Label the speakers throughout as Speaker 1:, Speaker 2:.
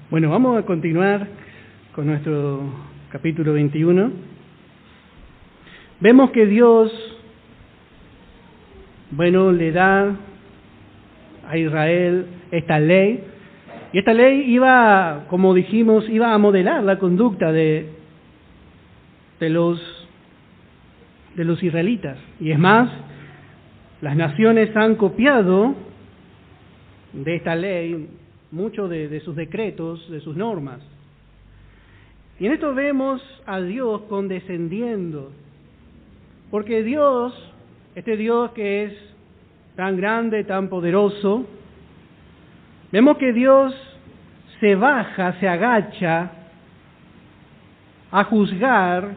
Speaker 1: Bueno, vamos a continuar con nuestro capítulo 21. Vemos que Dios, le da a Israel esta ley, y esta ley iba, como dijimos, iba a modelar la conducta de los israelitas. Y es más, las naciones han copiado de esta ley muchos de sus decretos, de sus normas. Y en esto vemos a Dios condescendiendo, porque Dios, este Dios que es tan grande, tan poderoso, vemos que Dios se baja, se agacha a juzgar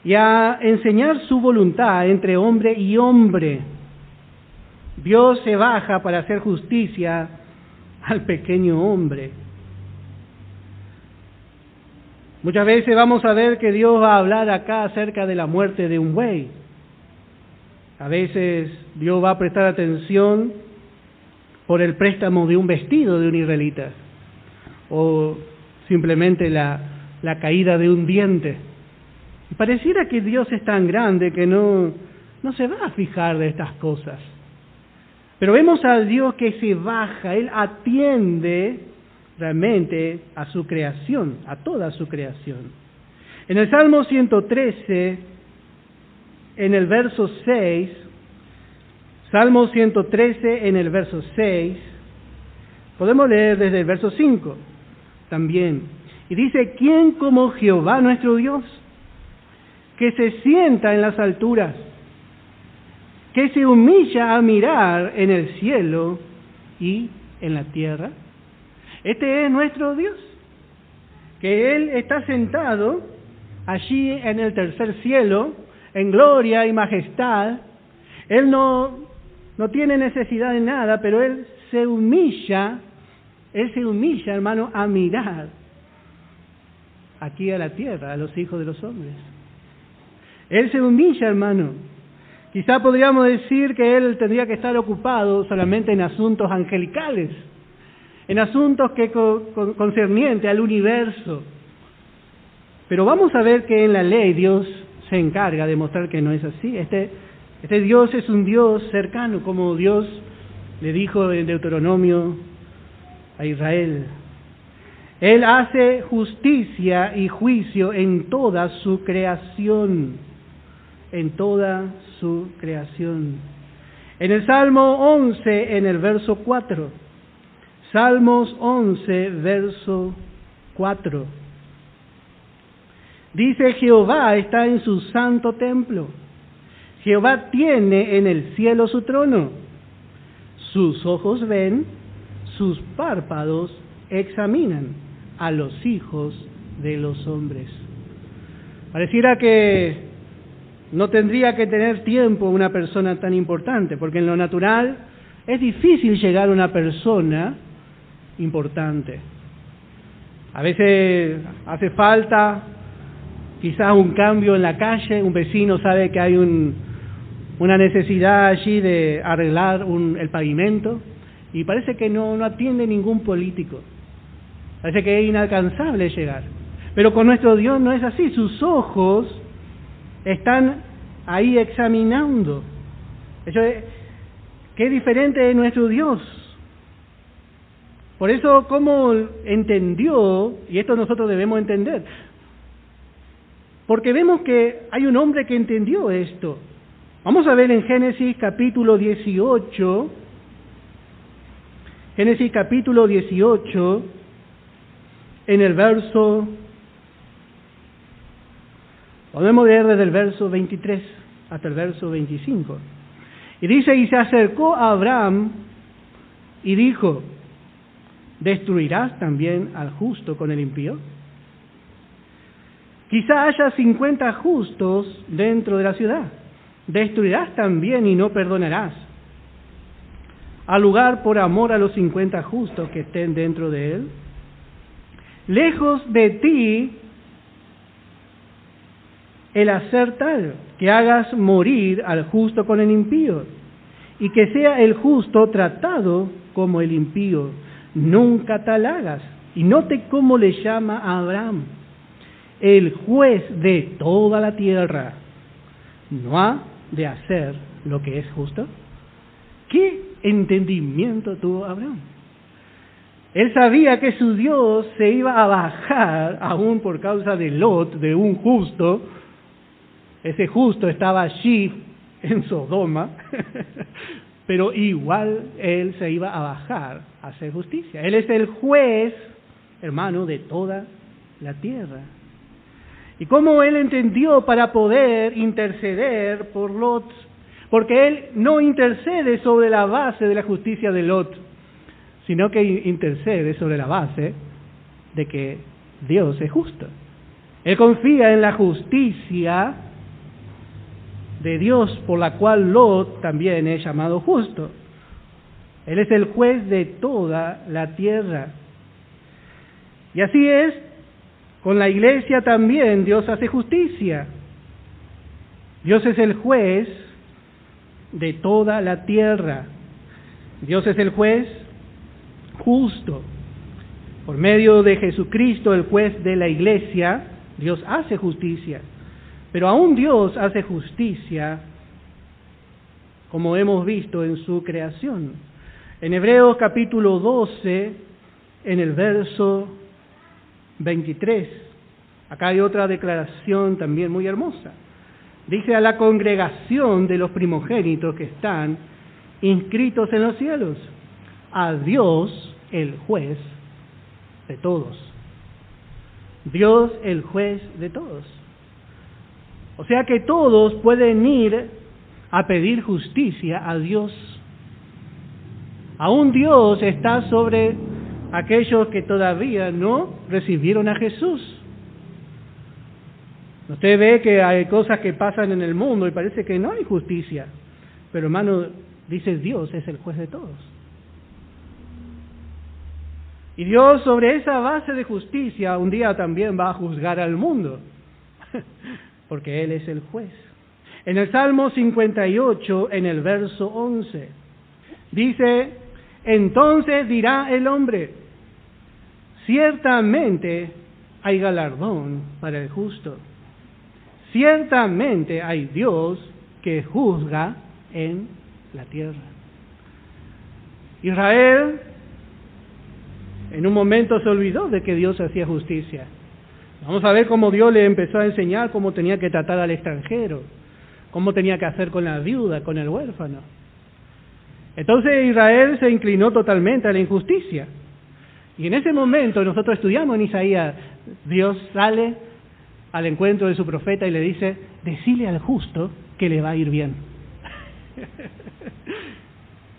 Speaker 1: y a enseñar su voluntad entre hombre y hombre. Dios se baja para hacer justicia al pequeño hombre. Muchas veces vamos a ver que Dios va a hablar acá acerca de la muerte de un buey. A veces Dios va a prestar atención por el préstamo de un vestido de un israelita, o simplemente la caída de un diente. Y pareciera que Dios es tan grande que no se va a fijar de estas cosas. Pero vemos a Dios que se baja, Él atiende realmente a su creación, a toda su creación. En el Salmo 113, en el verso 6, Salmo 113 en el verso 6, podemos leer desde el verso 5 también. Y dice, ¿quién como Jehová nuestro Dios, que se sienta en las alturas, que se humilla a mirar en el cielo y en la tierra? Este es nuestro Dios, que Él está sentado allí en el tercer cielo, en gloria y majestad. Él no tiene necesidad de nada, pero Él se humilla, hermano, a mirar aquí a la tierra, a los hijos de los hombres. Él se humilla, hermano. Quizá podríamos decir que Él tendría que estar ocupado solamente en asuntos angelicales, en asuntos que concernientes al universo. Pero vamos a ver que en la ley Dios se encarga de mostrar que no es así. Este Dios es un Dios cercano, como Dios le dijo en Deuteronomio a Israel. Él hace justicia y juicio en toda su creación, en toda su creación. En el Salmo 11, en el verso 4, Salmos 11, verso 4, dice, Jehová está en su santo templo. Jehová tiene en el cielo su trono. Sus ojos ven, sus párpados examinan a los hijos de los hombres. Pareciera que no tendría que tener tiempo una persona tan importante, porque en lo natural es difícil llegar a una persona importante. A veces hace falta quizás un cambio en la calle, un vecino sabe que hay una necesidad allí de arreglar el pavimento, y parece que no atiende ningún político. Parece que es inalcanzable llegar. Pero con nuestro Dios no es así. Sus ojos están ahí examinando. Qué diferente es nuestro Dios. Por eso, ¿cómo entendió? Y esto nosotros debemos entender. Porque vemos que hay un hombre que entendió esto. Vamos a ver en Génesis capítulo 18. Génesis capítulo 18, en el verso, podemos leer desde el verso 23 hasta el verso 25. Y dice, y se acercó a Abraham y dijo, ¿destruirás también al justo con el impío? Quizá haya 50 justos dentro de la ciudad. ¿Destruirás también y no perdonarás al lugar por amor a los 50 justos que estén dentro de él? Lejos de ti el hacer tal, que hagas morir al justo con el impío, y que sea el justo tratado como el impío. nunca tal hagas. Y note cómo le llama a Abraham, el juez de toda la tierra. ¿No ha de hacer lo que es justo? ¿Qué entendimiento tuvo Abraham? Él sabía que su Dios se iba a bajar, aún por causa de Lot, de un justo. Ese justo estaba allí en Sodoma, pero igual él se iba a bajar a hacer justicia. Él es el juez, hermano, de toda la tierra. ¿Y cómo él entendió para poder interceder por Lot? Porque él no intercede sobre la base de la justicia de Lot, sino que intercede sobre la base de que Dios es justo. Él confía en la justicia de Dios, por la cual Lot también es llamado justo. Él es el juez de toda la tierra. Y así es, con la iglesia también Dios hace justicia. Dios es el juez de toda la tierra. Dios es el juez justo. Por medio de Jesucristo, el juez de la iglesia, Dios hace justicia. Pero aún Dios hace justicia, como hemos visto en su creación. En Hebreos capítulo 12, en el verso 23, acá hay otra declaración también muy hermosa. Dice: a la congregación de los primogénitos que están inscritos en los cielos, a Dios el juez de todos. Dios el juez de todos. O sea que todos pueden ir a pedir justicia a Dios. Aún Dios está sobre aquellos que todavía no recibieron a Jesús. Usted ve que hay cosas que pasan en el mundo y parece que no hay justicia. Pero hermano, dice Dios es el juez de todos. Y Dios, sobre esa base de justicia, un día también va a juzgar al mundo. Porque Él es el juez. En el Salmo 58, en el verso 11, dice: entonces dirá el hombre, ciertamente hay galardón para el justo. Ciertamente hay Dios que juzga en la tierra. Israel en un momento se olvidó de que Dios hacía justicia. Vamos a ver cómo Dios le empezó a enseñar cómo tenía que tratar al extranjero, cómo tenía que hacer con la viuda, con el huérfano. Entonces Israel se inclinó totalmente a la injusticia. Y en ese momento nosotros estudiamos en Isaías, Dios sale al encuentro de su profeta y le dice: decile al justo que le va a ir bien.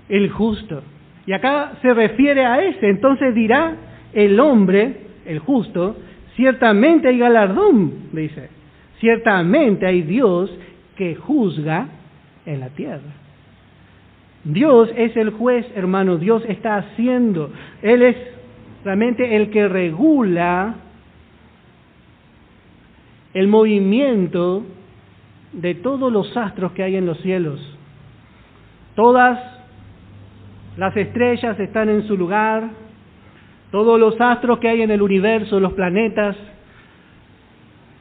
Speaker 1: El justo. Y acá se refiere a ese. Entonces dirá el hombre, el justo: ciertamente hay galardón, dice. Ciertamente hay Dios que juzga en la tierra. Dios es el juez, hermano. Dios está haciendo. Él es realmente el que regula el movimiento de todos los astros que hay en los cielos. Todas las estrellas están en su lugar, todos los astros que hay en el universo, los planetas.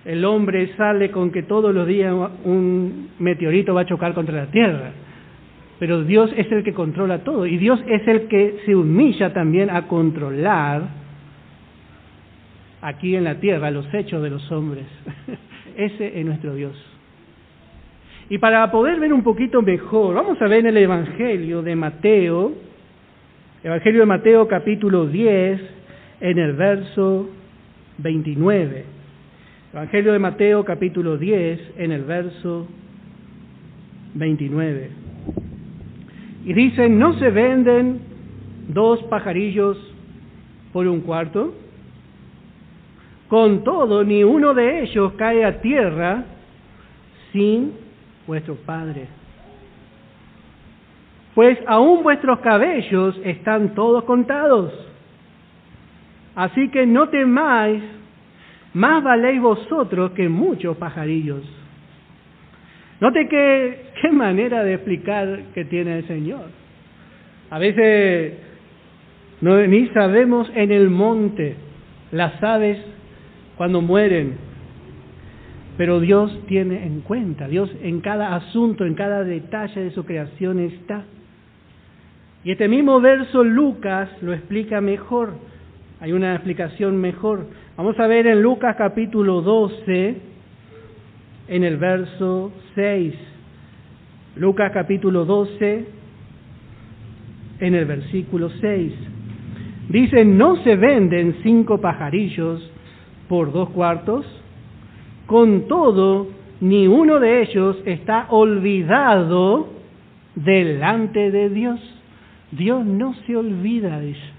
Speaker 1: El hombre sale con que todos los días un meteorito va a chocar contra la Tierra. Pero Dios es el que controla todo, y Dios es el que se humilla también a controlar aquí en la tierra los hechos de los hombres. Ese es nuestro Dios. Y para poder ver un poquito mejor, vamos a ver en el Evangelio de Mateo capítulo 10, en el verso 29. Evangelio de Mateo capítulo 10, en el verso 29. Y dice: ¿no se venden 2 pajarillos por un cuarto? Con todo, ni uno de ellos cae a tierra sin vuestro Padre. Pues aún vuestros cabellos están todos contados. Así que no temáis, más valéis vosotros que muchos pajarillos. Note qué manera de explicar que tiene el Señor. A veces ni sabemos en el monte las aves cuando mueren, pero Dios tiene en cuenta, Dios en cada asunto, en cada detalle de su creación está. Y este mismo verso Lucas lo explica mejor, hay una explicación mejor. Vamos a ver en Lucas capítulo 12, en el verso 6. Lucas capítulo 12, en el versículo 6. Dice, ¿no se venden 5 pajarillos por 2 cuartos? Con todo, ni uno de ellos está olvidado delante de Dios. Dios no se olvida de ellos.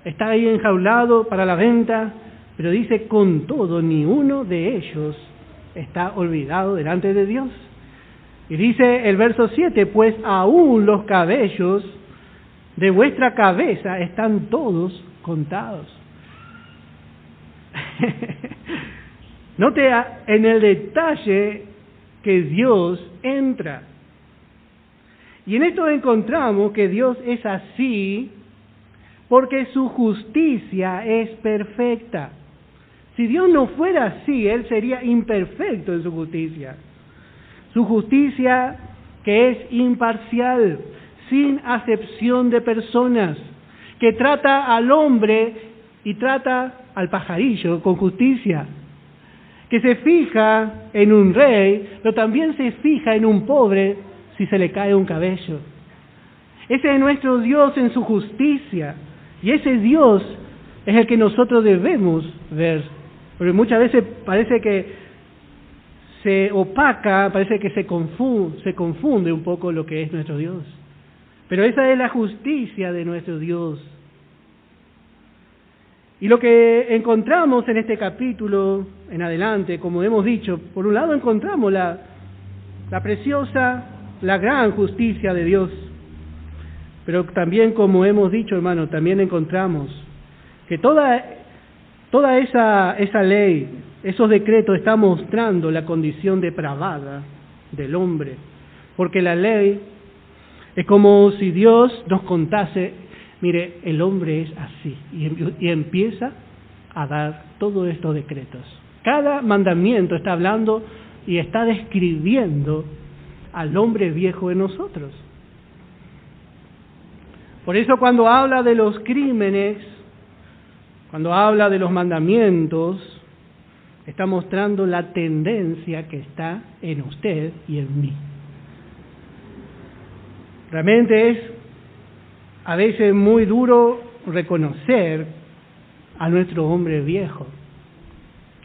Speaker 1: Está ahí enjaulado para la venta, pero dice, con todo, ni uno de ellos está olvidado delante de Dios. Y dice el verso 7, pues aún los cabellos de vuestra cabeza están todos contados. Note en el detalle que Dios entra. Y en esto encontramos que Dios es así porque su justicia es perfecta. Si Dios no fuera así, Él sería imperfecto en su justicia. Su justicia que es imparcial, sin acepción de personas, que trata al hombre y trata al pajarillo con justicia, que se fija en un rey, pero también se fija en un pobre si se le cae un cabello. Ese es nuestro Dios en su justicia, y ese Dios es el que nosotros debemos ver, porque muchas veces parece que se opaca, parece que se confunde un poco lo que es nuestro Dios. Pero esa es la justicia de nuestro Dios. Y lo que encontramos en este capítulo en adelante, como hemos dicho, por un lado encontramos la preciosa, la gran justicia de Dios. Pero también, como hemos dicho, hermano, también encontramos que toda esa ley, esos decretos, está mostrando la condición depravada del hombre. Porque la ley es como si Dios nos contase, mire, el hombre es así, y empieza a dar todos estos decretos. Cada mandamiento está hablando y está describiendo al hombre viejo en nosotros. Por eso cuando habla de los crímenes, cuando habla de los mandamientos, está mostrando la tendencia que está en usted y en mí. Realmente es a veces muy duro reconocer a nuestro hombre viejo.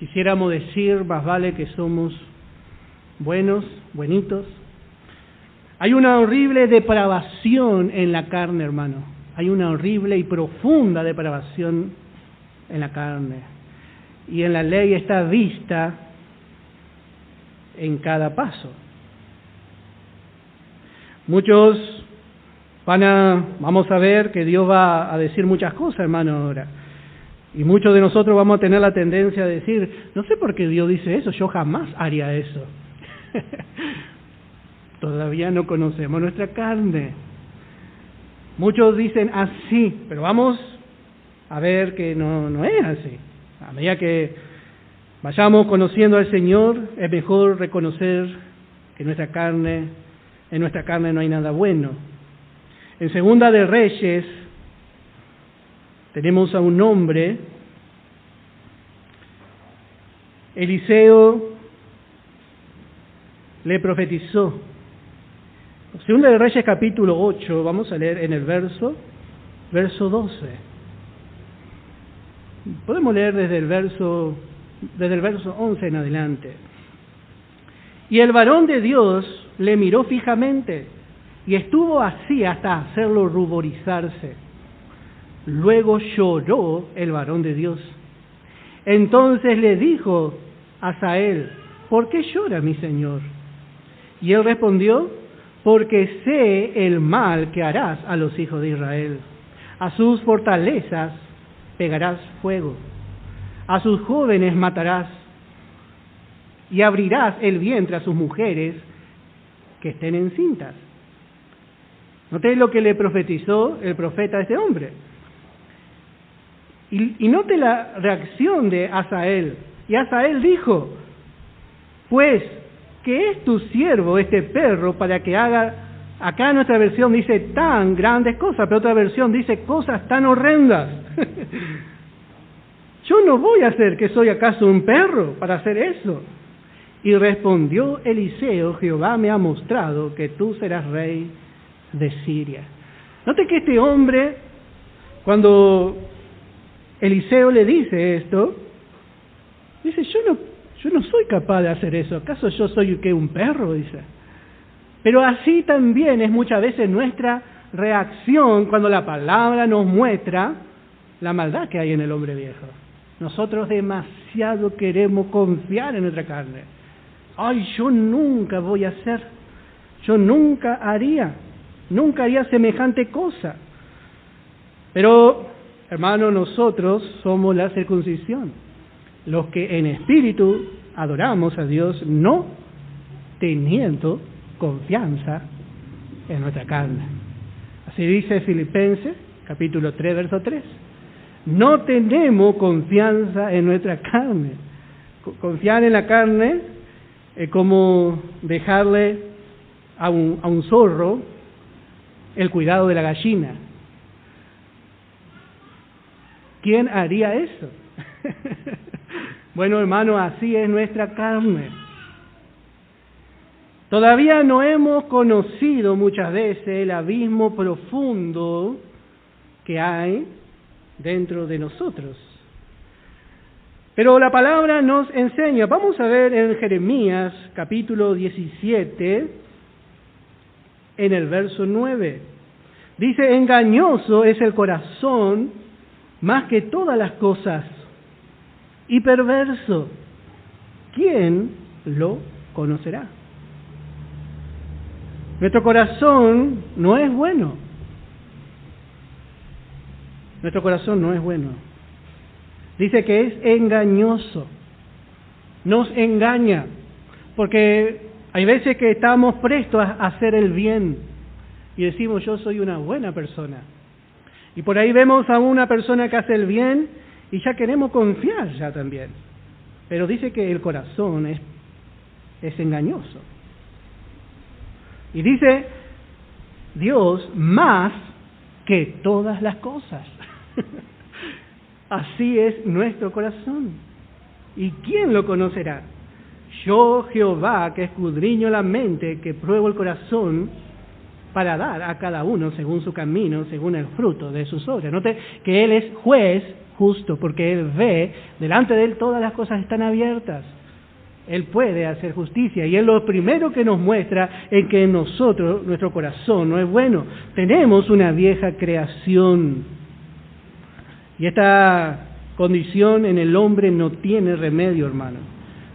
Speaker 1: Quisiéramos decir, más vale que somos buenos, buenitos. Hay una horrible depravación en la carne, hermano. Hay una horrible y profunda depravación en la carne. Y en la ley está vista en cada paso. Muchos vamos a ver que Dios va a decir muchas cosas, hermano, ahora. Y muchos de nosotros vamos a tener la tendencia de decir, no sé por qué Dios dice eso, yo jamás haría eso. Todavía no conocemos nuestra carne. Muchos dicen así, pero vamos a ver que no es así. A medida que vayamos conociendo al Señor, es mejor reconocer que en nuestra carne no hay nada bueno. En Segunda de Reyes tenemos a un hombre, Eliseo le profetizó. Segunda de Reyes capítulo 8, vamos a leer en el verso 12. Podemos leer desde el verso 11 en adelante. Y el varón de Dios le miró fijamente y estuvo así hasta hacerlo ruborizarse. Luego lloró el varón de Dios. Entonces le dijo a Asael, ¿por qué llora mi señor? Y él respondió, porque sé el mal que harás a los hijos de Israel. A sus fortalezas pegarás fuego, a sus jóvenes matarás, y abrirás el vientre a sus mujeres que estén encintas. ¿Notéis lo que le profetizó el profeta a este hombre? Y note la reacción de Asael. Y Asael dijo, pues, ¿qué es tu siervo, este perro, para que haga, acá nuestra versión dice tan grandes cosas, pero otra versión dice cosas tan horrendas? Yo no voy a hacer que soy acaso un perro para hacer eso. Y respondió Eliseo, Jehová me ha mostrado que tú serás rey de Siria. Note que este hombre, cuando Eliseo le dice esto, dice, yo no soy capaz de hacer eso. ¿Acaso yo soy un perro? Dice. Pero así también es muchas veces nuestra reacción cuando la palabra nos muestra la maldad que hay en el hombre viejo. Nosotros demasiado queremos confiar en nuestra carne. Ay, yo nunca voy a hacer, yo nunca haría semejante cosa. Pero, hermano, nosotros somos la circuncisión, los que en espíritu adoramos a Dios, no teniendo confianza en nuestra carne. Así dice Filipenses, capítulo 3, verso 3. No tenemos confianza en nuestra carne. Confiar en la carne es como dejarle a un zorro el cuidado de la gallina. ¿Quién haría eso? Bueno, hermano, así es nuestra carne. Todavía no hemos conocido muchas veces el abismo profundo que hay dentro de nosotros. Pero la palabra nos enseña, vamos a ver en Jeremías capítulo 17, en el verso 9. Dice, engañoso es el corazón más que todas las cosas, y perverso, ¿quién lo conocerá? Nuestro corazón no es bueno. Nuestro corazón no es bueno. Dice que es engañoso. Nos engaña. Porque hay veces que estamos prestos a hacer el bien. Y decimos, yo soy una buena persona. Y por ahí vemos a una persona que hace el bien y ya queremos confiar ya también. Pero dice que el corazón es engañoso. Y dice Dios más que todas las cosas. Así es nuestro corazón. ¿Y quién lo conocerá? Yo, Jehová, que escudriño la mente, que pruebo el corazón, para dar a cada uno según su camino, según el fruto de sus obras. Note que Él es juez justo, porque Él ve, delante de Él todas las cosas están abiertas. Él puede hacer justicia, y es lo primero que nos muestra en que nosotros, nuestro corazón no es bueno. Tenemos una vieja creación, y esta condición en el hombre no tiene remedio, hermano.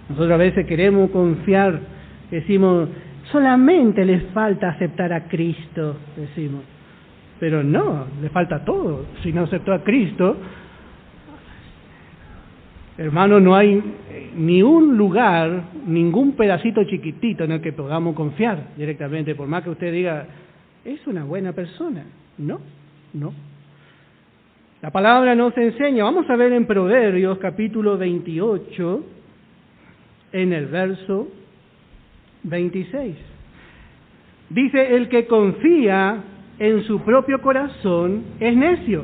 Speaker 1: Nosotros a veces queremos confiar, decimos, solamente les falta aceptar a Cristo, decimos. Pero no, le falta todo. Si no aceptó a Cristo, hermano, no hay ni un lugar, ningún pedacito chiquitito en el que podamos confiar directamente, por más que usted diga, es una buena persona. No. La palabra nos enseña, vamos a ver en Proverbios capítulo 28, en el verso 26. Dice, el que confía en su propio corazón es necio.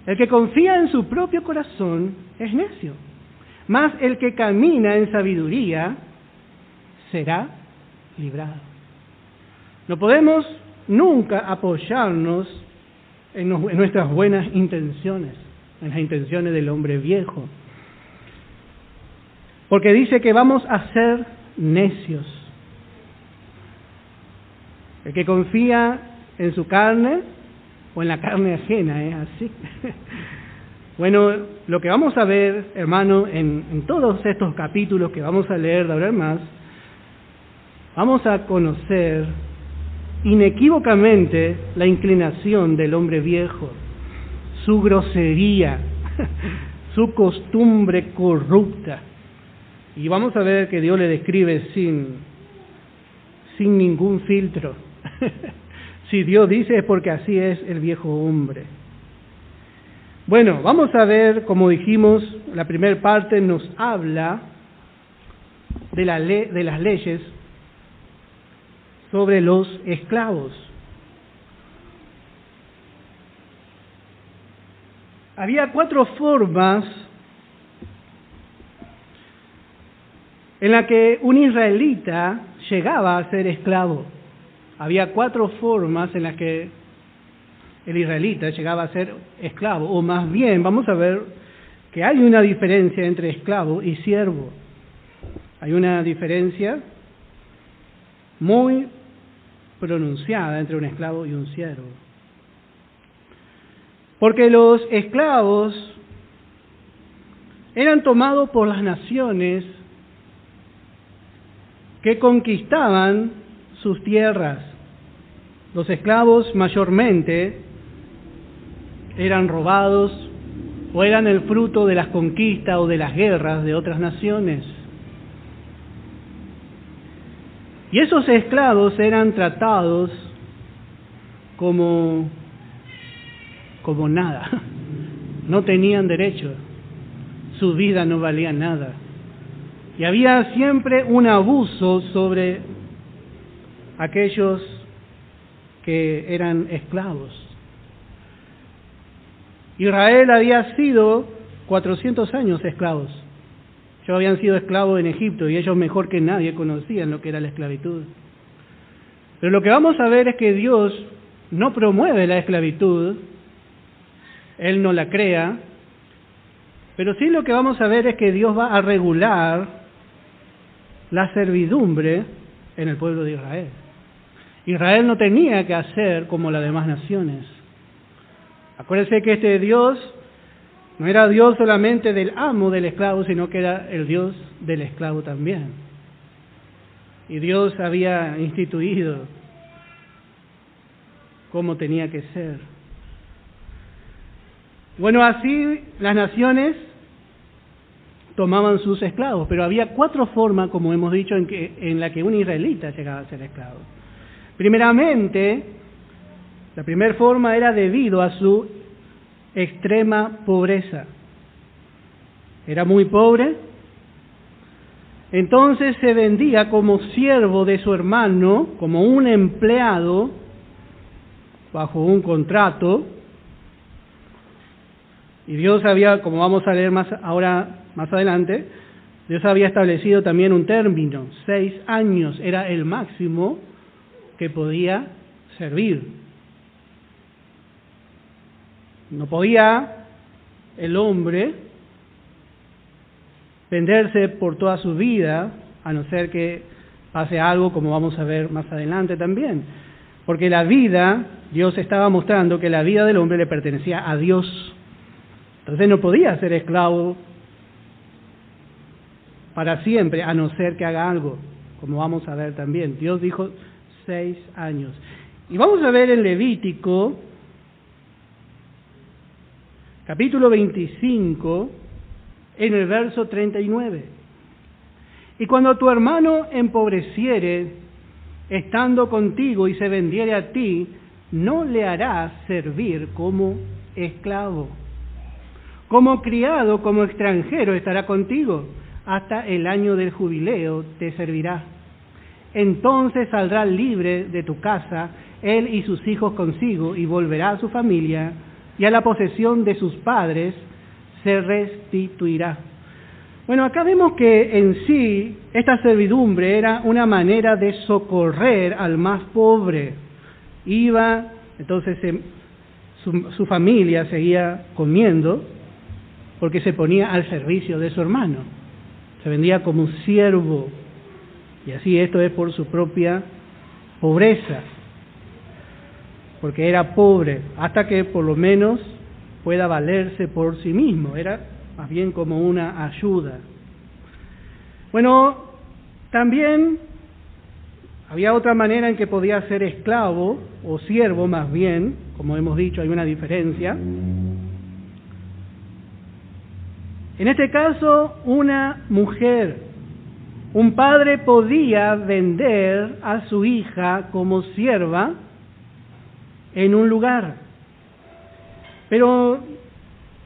Speaker 1: El que confía en su propio corazón es necio. Mas el que camina en sabiduría será librado. No podemos nunca apoyarnos en nuestras buenas intenciones, en las intenciones del hombre viejo. Porque dice que vamos a ser necios. El que confía en su carne o en la carne ajena, ¿es así? Bueno, lo que vamos a ver, hermano, en todos estos capítulos que vamos a leer de ahora en más, vamos a conocer inequívocamente la inclinación del hombre viejo, su grosería, su costumbre corrupta. Y vamos a ver que Dios le describe sin ningún filtro, Si Dios dice es porque así es el viejo hombre. Bueno, vamos a ver, como dijimos, la primera parte nos habla de las leyes sobre los esclavos. Había 4 formas en la que un israelita llegaba a ser esclavo. Había 4 formas en las que el israelita llegaba a ser esclavo, o más bien, vamos a ver que hay una diferencia entre esclavo y siervo. Hay una diferencia muy pronunciada entre un esclavo y un siervo. Porque los esclavos eran tomados por las naciones que conquistaban sus tierras. Los esclavos mayormente eran robados o eran el fruto de las conquistas o de las guerras de otras naciones. Y esos esclavos eran tratados como nada. No tenían derecho. Su vida no valía nada. Y había siempre un abuso sobre aquellos que eran esclavos. Israel había sido 400 años esclavos. Ellos habían sido esclavos en Egipto y ellos mejor que nadie conocían lo que era la esclavitud. Pero lo que vamos a ver es que Dios no promueve la esclavitud, Él no la crea, pero sí lo que vamos a ver es que Dios va a regular la servidumbre en el pueblo de Israel. Israel no tenía que hacer como las demás naciones. Acuérdense que este Dios no era Dios solamente del amo del esclavo, sino que era el Dios del esclavo también. Y Dios había instituido cómo tenía que ser. Bueno, así las naciones tomaban sus esclavos, pero había 4 formas, como hemos dicho, en la que un israelita llegaba a ser esclavo. Primeramente, la primera forma era debido a su extrema pobreza. Era muy pobre, entonces se vendía como siervo de su hermano, como un empleado, bajo un contrato. Y Dios había, como vamos a leer más adelante, Dios había establecido también un término, 6 años era el máximo que podía servir. No podía el hombre venderse por toda su vida, a no ser que pase algo como vamos a ver más adelante también. Porque la vida, Dios estaba mostrando que la vida del hombre le pertenecía a Dios. Entonces no podía ser esclavo para siempre, a no ser que haga algo, como vamos a ver también. Dios dijo 6 años. Y vamos a ver en Levítico, capítulo 25, en el verso 39. Y cuando tu hermano empobreciere, estando contigo, y se vendiere a ti, no le harás servir como esclavo. Como criado, como extranjero estará contigo, hasta el año del jubileo te servirá. Entonces saldrá libre de tu casa, él y sus hijos consigo, y volverá a su familia, y a la posesión de sus padres se restituirá. Bueno, acá vemos que en sí esta servidumbre era una manera de socorrer al más pobre. Iba, entonces su familia seguía comiendo, porque se ponía al servicio de su hermano. Se vendía como siervo. Y así esto es por su propia pobreza. Porque era pobre, hasta que por lo menos pueda valerse por sí mismo. Era más bien como una ayuda. Bueno, también había otra manera en que podía ser esclavo, o siervo más bien, como hemos dicho, hay una diferencia. En este caso, una mujer, un padre podía vender a su hija como sierva en un lugar. Pero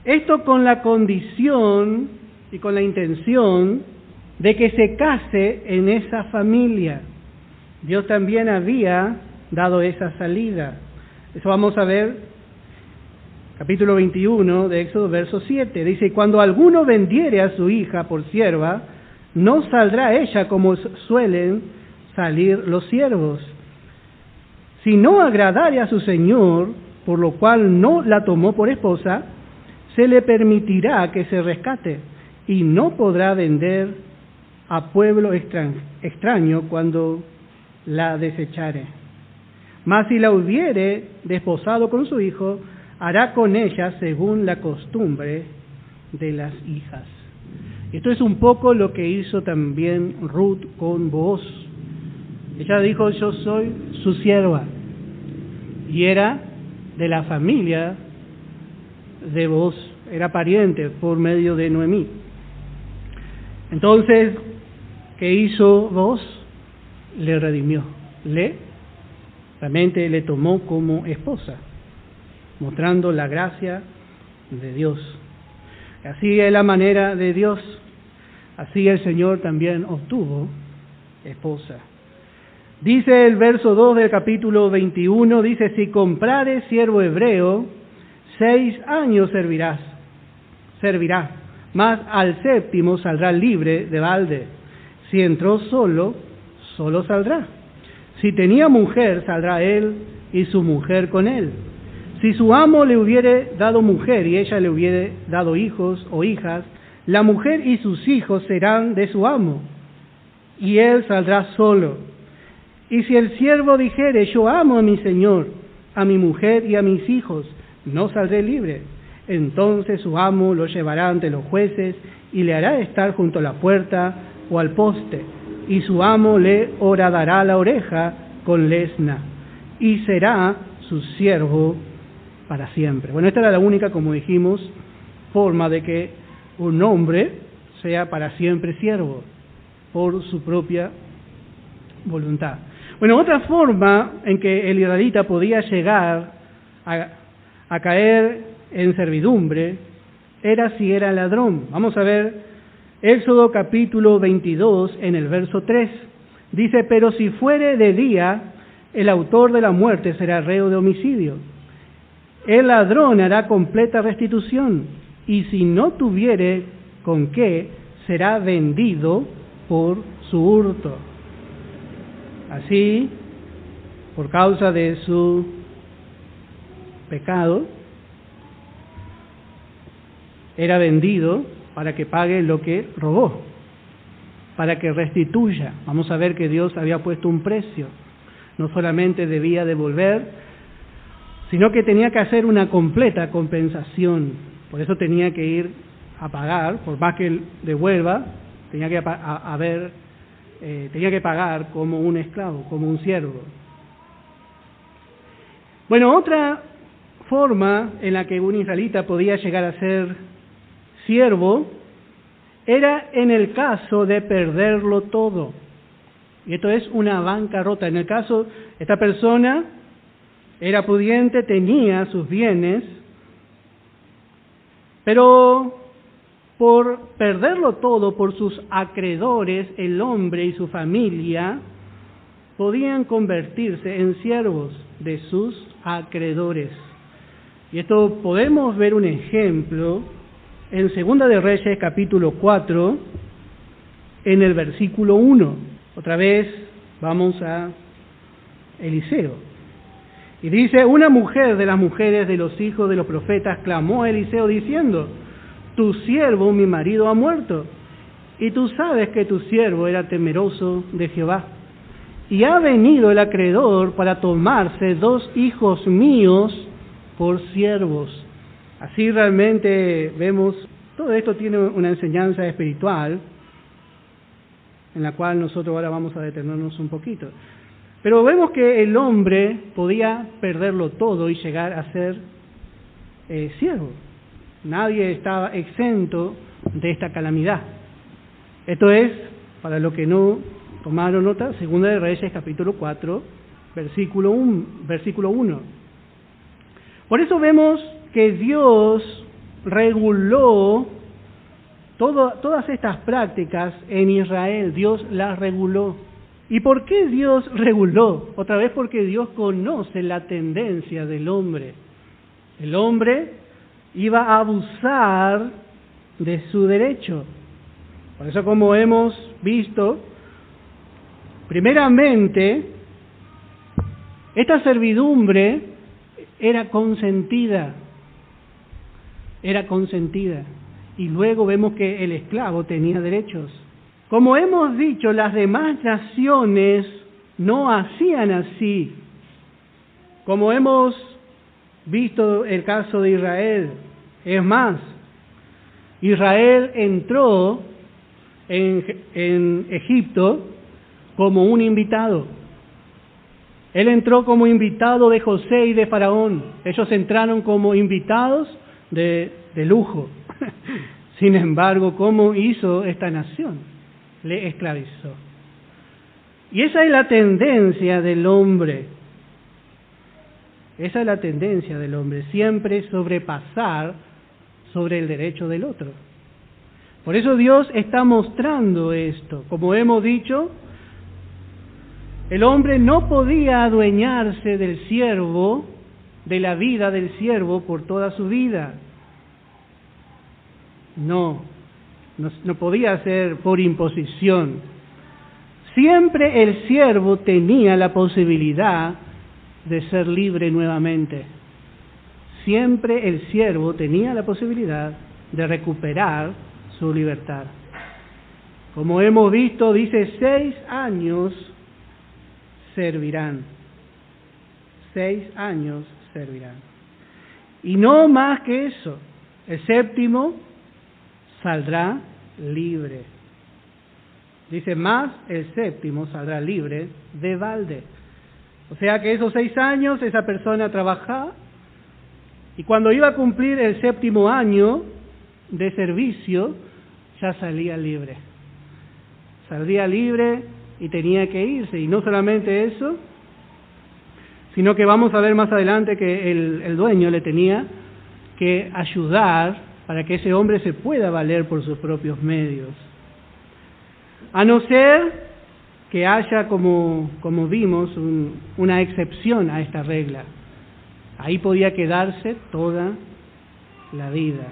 Speaker 1: esto con la condición y con la intención de que se case en esa familia. Dios también había dado esa salida. Eso vamos a ver, capítulo 21 de Éxodo, verso 7. Dice, cuando alguno vendiere a su hija por sierva, no saldrá ella como suelen salir los siervos. Si no agradare a su señor, por lo cual no la tomó por esposa, se le permitirá que se rescate y no podrá vender a pueblo extraño cuando la desechare. Mas si la hubiere desposado con su hijo, hará con ella según la costumbre de las hijas. Esto es un poco lo que hizo también Ruth con Booz. Ella dijo, yo soy su sierva, y era de la familia de Booz, era pariente por medio de Noemí. Entonces, ¿qué hizo Booz? Le redimió, realmente le tomó como esposa, mostrando la gracia de Dios. Así es la manera de Dios, así el Señor también obtuvo esposa. Dice el verso 2 del capítulo 21, dice, si comprares siervo hebreo, 6 años servirá, mas al séptimo saldrá libre de balde. Si entró solo saldrá. Si tenía mujer, saldrá él y su mujer con él. Si su amo le hubiere dado mujer y ella le hubiere dado hijos o hijas, la mujer y sus hijos serán de su amo, y él saldrá solo. Y si el siervo dijere, yo amo a mi señor, a mi mujer y a mis hijos, no saldré libre. Entonces su amo lo llevará ante los jueces y le hará estar junto a la puerta o al poste, y su amo le horadará la oreja con lesna, y será su siervo para siempre. Bueno, esta era la única, como dijimos, forma de que un hombre sea para siempre siervo, por su propia voluntad. Bueno, otra forma en que el israelita podía llegar a caer en servidumbre era si era ladrón. Vamos a ver Éxodo capítulo 22 en el verso 3. Dice, pero si fuere de día, el autor de la muerte será reo de homicidio. El ladrón hará completa restitución, y si no tuviere con qué, será vendido por su hurto. Así, por causa de su pecado, era vendido para que pague lo que robó, para que restituya. Vamos a ver que Dios había puesto un precio. No solamente debía devolver, sino que tenía que hacer una completa compensación. Por eso tenía que ir a pagar, por más que él devuelva, tenía que pagar como un esclavo, como un siervo. Bueno, otra forma en la que un israelita podía llegar a ser siervo era en el caso de perderlo todo. Y esto es una bancarrota. En el caso, esta persona era pudiente, tenía sus bienes, pero por perderlo todo, por sus acreedores, el hombre y su familia podían convertirse en siervos de sus acreedores. Y esto podemos ver un ejemplo en Segunda de Reyes, capítulo 4, en el versículo 1. Otra vez vamos a Eliseo. Y dice, una mujer de las mujeres de los hijos de los profetas clamó a Eliseo diciendo, tu siervo, mi marido, ha muerto, y tú sabes que tu siervo era temeroso de Jehová. Y ha venido el acreedor para tomarse 2 hijos míos por siervos. Así realmente vemos, todo esto tiene una enseñanza espiritual, en la cual nosotros ahora vamos a detenernos un poquito. Pero vemos que el hombre podía perderlo todo y llegar a ser siervo. Nadie estaba exento de esta calamidad. Esto es, para los que no tomaron nota, Segunda de Reyes, capítulo 4, versículo 1. Por eso vemos que Dios reguló todas estas prácticas en Israel. Dios las reguló. ¿Y por qué Dios reguló? Otra vez porque Dios conoce la tendencia del hombre. El hombre iba a abusar de su derecho. Por eso, como hemos visto, primeramente, esta servidumbre era consentida. Y luego vemos que el esclavo tenía derechos. Como hemos dicho, las demás naciones no hacían así. Como hemos visto el caso de Israel. Es más, Israel entró en Egipto como un invitado. Él entró como invitado de José y de Faraón. Ellos entraron como invitados de lujo. Sin embargo, ¿cómo hizo esta nación? Le esclavizó. Y esa es la tendencia del hombre. Esa es la tendencia del hombre, siempre sobrepasar sobre el derecho del otro. Por eso Dios está mostrando esto. Como hemos dicho, el hombre no podía adueñarse del siervo, de la vida del siervo por toda su vida. No podía ser por imposición. Siempre el siervo tenía la posibilidad de ser libre nuevamente. Siempre el siervo tenía la posibilidad de recuperar su libertad. Como hemos visto, dice 6 años servirán. 6 años servirán. Y no más que eso. El 7º saldrá libre. Dice, más el 7º saldrá libre de balde. O sea que esos 6 años esa persona trabajaba y cuando iba a cumplir el 7º año de servicio ya salía libre. Salía libre y tenía que irse. Y no solamente eso, sino que vamos a ver más adelante que el dueño le tenía que ayudar para que ese hombre se pueda valer por sus propios medios. A no ser que haya, como vimos, una excepción a esta regla. Ahí podía quedarse toda la vida.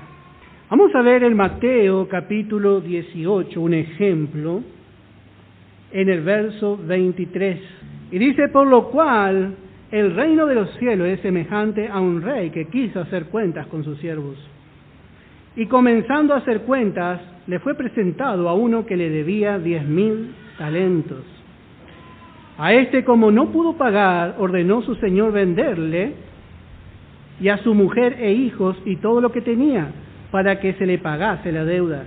Speaker 1: Vamos a ver en Mateo capítulo 18 un ejemplo en el verso 23. Y dice, por lo cual el reino de los cielos es semejante a un rey que quiso hacer cuentas con sus siervos. Y comenzando a hacer cuentas, le fue presentado a uno que le debía 10,000 talentos. A este, como no pudo pagar, ordenó su señor venderle y a su mujer e hijos y todo lo que tenía, para que se le pagase la deuda.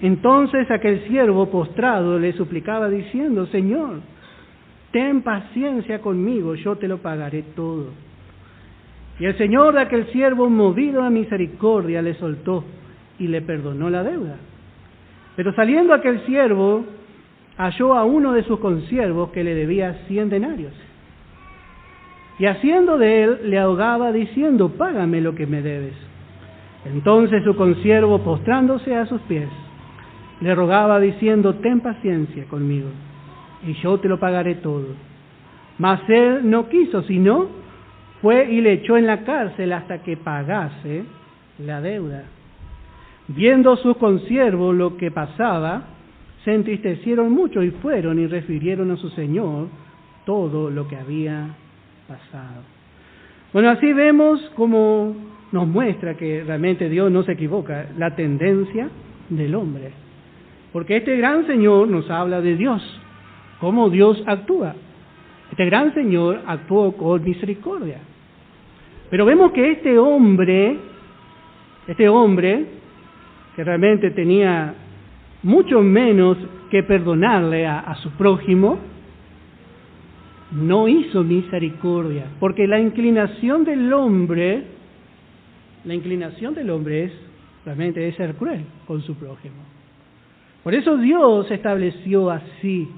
Speaker 1: Entonces aquel siervo postrado le suplicaba diciendo, Señor, ten paciencia conmigo, yo te lo pagaré todo. Y el señor de aquel siervo, movido a misericordia, le soltó y le perdonó la deuda. Pero saliendo aquel siervo, halló a uno de sus consiervos que le debía 100 denarios. Y haciendo de él, le ahogaba diciendo, págame lo que me debes. Entonces su consiervo, postrándose a sus pies, le rogaba diciendo, ten paciencia conmigo, y yo te lo pagaré todo. Mas él no quiso, sino fue y le echó en la cárcel hasta que pagase la deuda. Viendo sus consiervos lo que pasaba, se entristecieron mucho y fueron y refirieron a su señor todo lo que había pasado. Bueno, así vemos como nos muestra que realmente Dios no se equivoca, la tendencia del hombre. Porque este gran Señor nos habla de Dios, cómo Dios actúa. Este gran Señor actuó con misericordia. Pero vemos que este hombre que realmente tenía mucho menos que perdonarle a su prójimo, no hizo misericordia, porque la inclinación del hombre es realmente es ser cruel con su prójimo. Por eso Dios estableció así.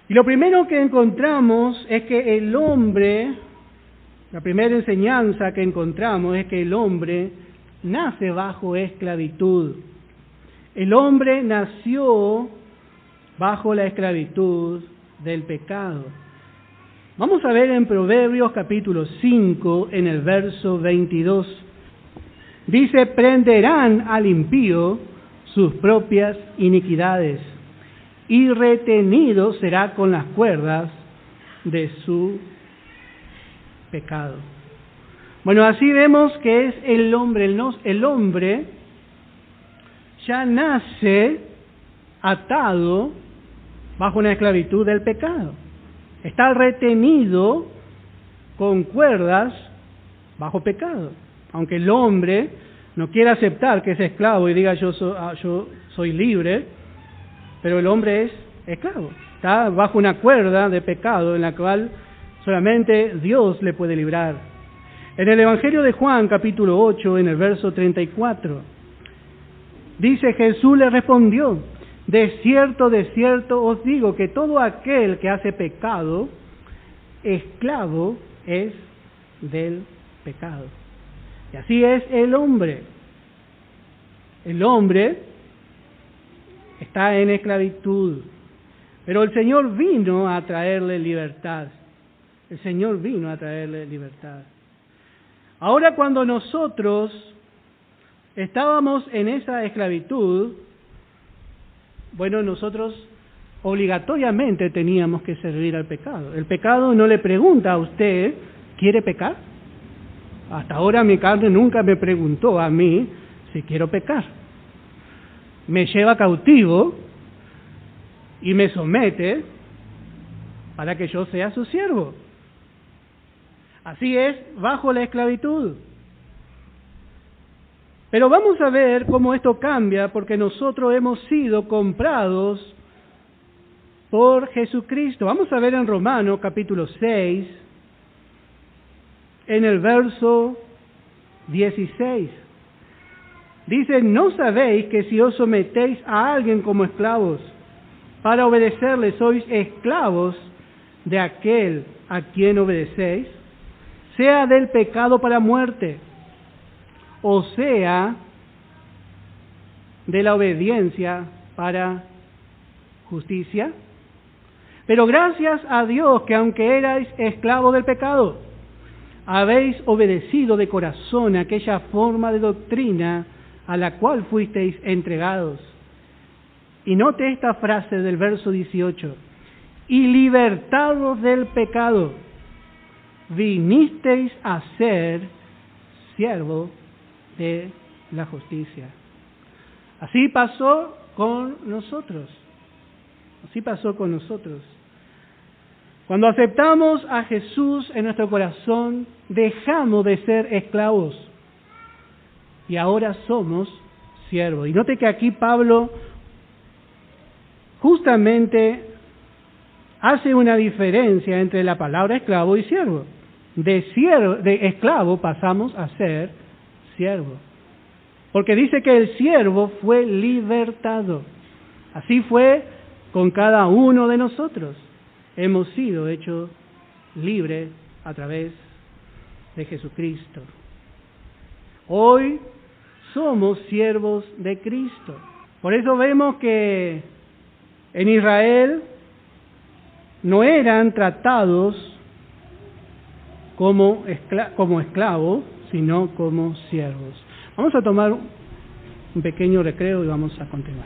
Speaker 1: Y lo primero que encontramos es que el hombre La primera enseñanza que encontramos es que el hombre nace bajo esclavitud. El hombre nació bajo la esclavitud del pecado. Vamos a ver en Proverbios capítulo 5, en el verso 22. Dice: prenderán al impío sus propias iniquidades, y retenido será con las cuerdas de su pecado. Bueno, así vemos que es el hombre. El hombre ya nace atado bajo una esclavitud del pecado. Está retenido con cuerdas bajo pecado. Aunque el hombre no quiera aceptar que es esclavo y diga yo soy libre, pero el hombre es esclavo. Está bajo una cuerda de pecado en la cual solamente Dios le puede librar. En el Evangelio de Juan, capítulo 8, en el verso 34, dice: Jesús le respondió: de cierto os digo que todo aquel que hace pecado, esclavo es del pecado. Y así es el hombre. El hombre está en esclavitud, pero el Señor vino a traerle libertad. El Señor vino a traerle libertad. Ahora, cuando nosotros estábamos en esa esclavitud, bueno, nosotros obligatoriamente teníamos que servir al pecado. El pecado no le pregunta a usted, ¿quiere pecar? Hasta ahora mi carne nunca me preguntó a mí si quiero pecar. Me lleva cautivo y me somete para que yo sea su siervo. Así es, bajo la esclavitud. Pero vamos a ver cómo esto cambia, porque nosotros hemos sido comprados por Jesucristo. Vamos a ver en Romanos capítulo 6, en el verso 16. Dice: ¿no sabéis que si os sometéis a alguien como esclavos, para obedecerle sois esclavos de aquel a quien obedecéis, sea del pecado para muerte, o sea de la obediencia para justicia? Pero gracias a Dios que aunque erais esclavos del pecado, habéis obedecido de corazón aquella forma de doctrina a la cual fuisteis entregados. Y note esta frase del verso 18: y libertados del pecado, vinisteis a ser siervos de la justicia. Así pasó con nosotros. Así pasó con nosotros. Cuando aceptamos a Jesús en nuestro corazón, dejamos de ser esclavos y ahora somos siervos. Y note que aquí Pablo justamente hace una diferencia entre la palabra esclavo y siervo. De esclavo pasamos a ser siervo. Porque dice que el siervo fue libertado. Así fue con cada uno de nosotros. Hemos sido hechos libres a través de Jesucristo. Hoy somos siervos de Cristo. Por eso vemos que en Israel no eran tratados como esclavos, sino como siervos. Vamos a tomar un pequeño recreo y vamos a continuar.